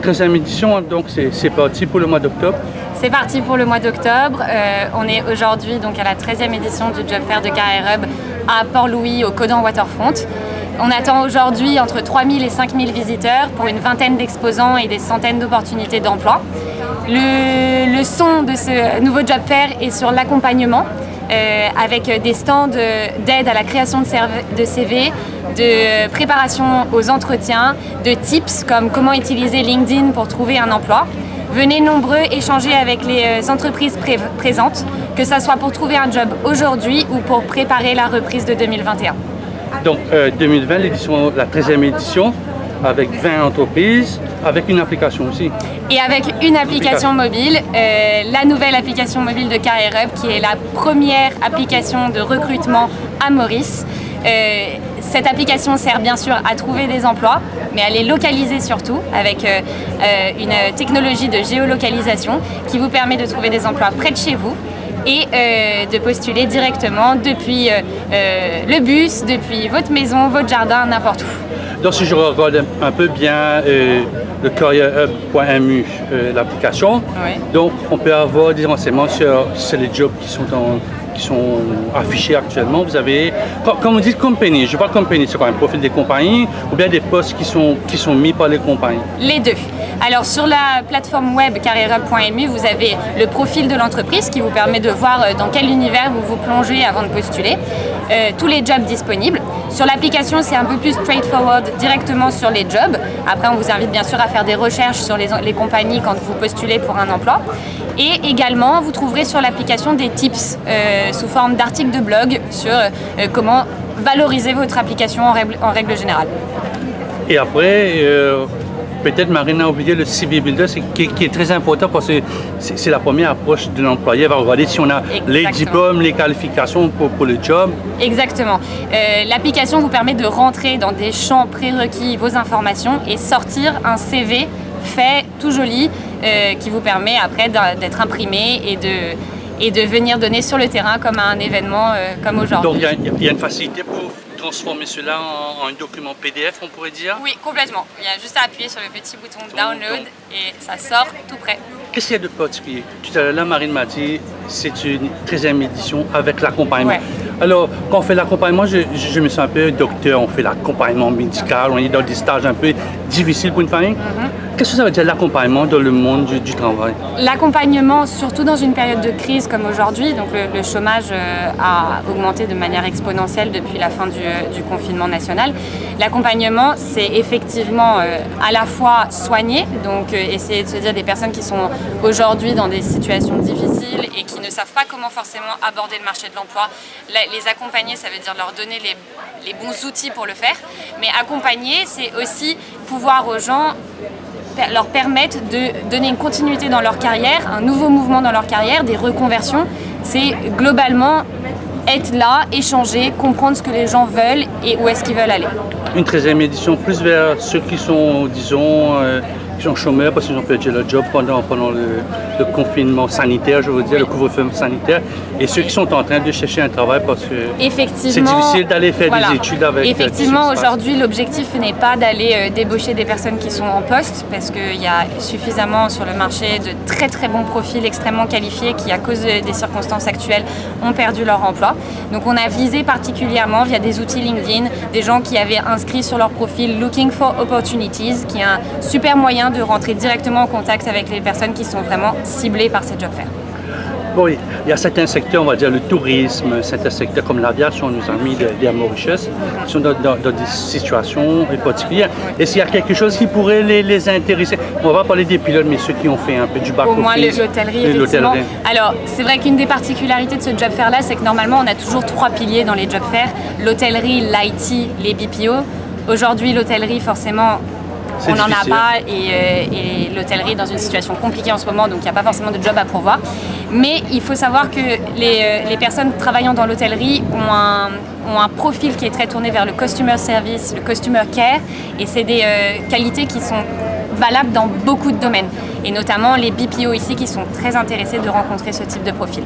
13e édition, donc c'est parti pour le mois d'octobre. C'est parti pour le mois d'octobre. On est aujourd'hui donc à la 13e édition du Job Fair de Carrière Hub à Port-Louis, au Codan Waterfront. On attend aujourd'hui entre 3000 et 5000 visiteurs pour une vingtaine d'exposants et des centaines d'opportunités d'emploi. Le son de ce nouveau Job Fair est sur l'accompagnement, avec des stands d'aide à la création de CV, de préparation aux entretiens, de tips comme comment utiliser LinkedIn pour trouver un emploi. Venez nombreux échanger avec les entreprises présentes, que ce soit pour trouver un job aujourd'hui ou pour préparer la reprise de 2021. Donc 2020, la 13e édition, avec 20 entreprises, avec une application aussi. Et avec une application mobile, la nouvelle application mobile de Carrière Hub, qui est la première application de recrutement à Maurice. Cette application sert bien sûr à trouver des emplois, mais elle est localisée surtout avec une technologie de géolocalisation qui vous permet de trouver des emplois près de chez vous et de postuler directement depuis le bus, depuis votre maison, votre jardin, n'importe où. Donc si je regarde un peu bien le carrierehub.mu, l'application, Oui. donc on peut avoir des renseignements sur les jobs qui sont affichés actuellement. Vous avez, comme on dit, compagnie. Je parle de compagnie, c'est quoi, un profil des compagnies ou bien des postes qui sont mis par les compagnies? Les deux. Alors sur la plateforme web carrierehub.mu, vous avez le profil de l'entreprise qui vous permet de voir dans quel univers vous vous plongez avant de postuler, tous les jobs disponibles. Sur l'application, c'est un peu plus straightforward, directement sur les jobs. Après, on vous invite bien sûr à faire des recherches sur les compagnies quand vous postulez pour un emploi. Et également, vous trouverez sur l'application des tips sous forme d'articles de blog sur comment valoriser votre application en règle générale. Et après, peut-être Marine a oublié le CV Builder, qui est très important parce que c'est la première approche de l'employé. Elle va regarder si on a les diplômes, les qualifications pour le job. Exactement. L'application vous permet de rentrer dans des champs prérequis vos informations et sortir un CV fait tout joli qui vous permet après d'être imprimé et de venir donner sur le terrain comme à un événement comme aujourd'hui. Donc il y a une facilité pour transformer cela en un document PDF, on pourrait dire? Oui, complètement. Il y a juste à appuyer sur le petit bouton Download et ça sort tout prêt. Qu'est-ce qu'il y a de particulier? Tout à l'heure, là, Marine m'a dit c'est une 13e édition avec l'accompagnement. Ouais. Alors, quand on fait l'accompagnement, je me sens un peu docteur, on fait l'accompagnement médical, on est dans des stages un peu difficiles pour une famille. Qu'est-ce que ça veut dire l'accompagnement dans le monde du travail? L'accompagnement, surtout dans une période de crise comme aujourd'hui, donc le chômage a augmenté de manière exponentielle depuis la fin du confinement national. L'accompagnement, c'est effectivement à la fois soigner, donc essayer de se dire des personnes qui sont aujourd'hui dans des situations difficiles et qui ne savent pas comment forcément aborder le marché de l'emploi. Les accompagner, ça veut dire leur donner les bons outils pour le faire, mais accompagner, c'est aussi pouvoir aux gens leur permettre de donner une continuité dans leur carrière, un nouveau mouvement dans leur carrière, des reconversions. C'est globalement être là, échanger, comprendre ce que les gens veulent et où est-ce qu'ils veulent aller. Une 13e édition plus vers ceux qui sont, disons, qui sont chômeurs parce qu'ils ont perdu leur job pendant le confinement sanitaire, je veux dire, le couvre-feu sanitaire, et ceux qui sont en train de chercher un travail parce que c'est difficile d'aller faire des études avec... Effectivement, aujourd'hui, l'objectif n'est pas d'aller débaucher des personnes qui sont en poste parce qu'il y a suffisamment sur le marché de très très bons profils extrêmement qualifiés qui, à cause des circonstances actuelles, ont perdu leur emploi. Donc on a visé particulièrement via des outils LinkedIn, des gens qui avaient inscrit sur leur profil Looking for Opportunities, qui est un super moyen de rentrer directement en contact avec les personnes qui sont vraiment ciblées par ces job fairs. Bon, il y a certains secteurs, on va dire le tourisme, certains secteurs comme l'aviation, nos amis des Mauritius, qui sont dans des situations particulières. Est-ce qu'il y a quelque chose qui pourrait les intéresser? On va pas parler des pilotes, mais ceux qui ont fait un peu du back-office. Au moins l'hôtellerie, effectivement. Alors, c'est vrai qu'une des particularités de ce job fair-là, c'est que normalement, on a toujours 3 piliers dans les job fairs. L'hôtellerie, l'IT, les BPO. Aujourd'hui, l'hôtellerie, forcément, on n'en a pas et l'hôtellerie est dans une situation compliquée en ce moment, donc il n'y a pas forcément de job à pourvoir. Mais il faut savoir que les personnes travaillant dans l'hôtellerie ont un profil qui est très tourné vers le customer service, le customer care, et c'est des qualités qui sont valables dans beaucoup de domaines, et notamment les BPO ici qui sont très intéressés de rencontrer ce type de profil.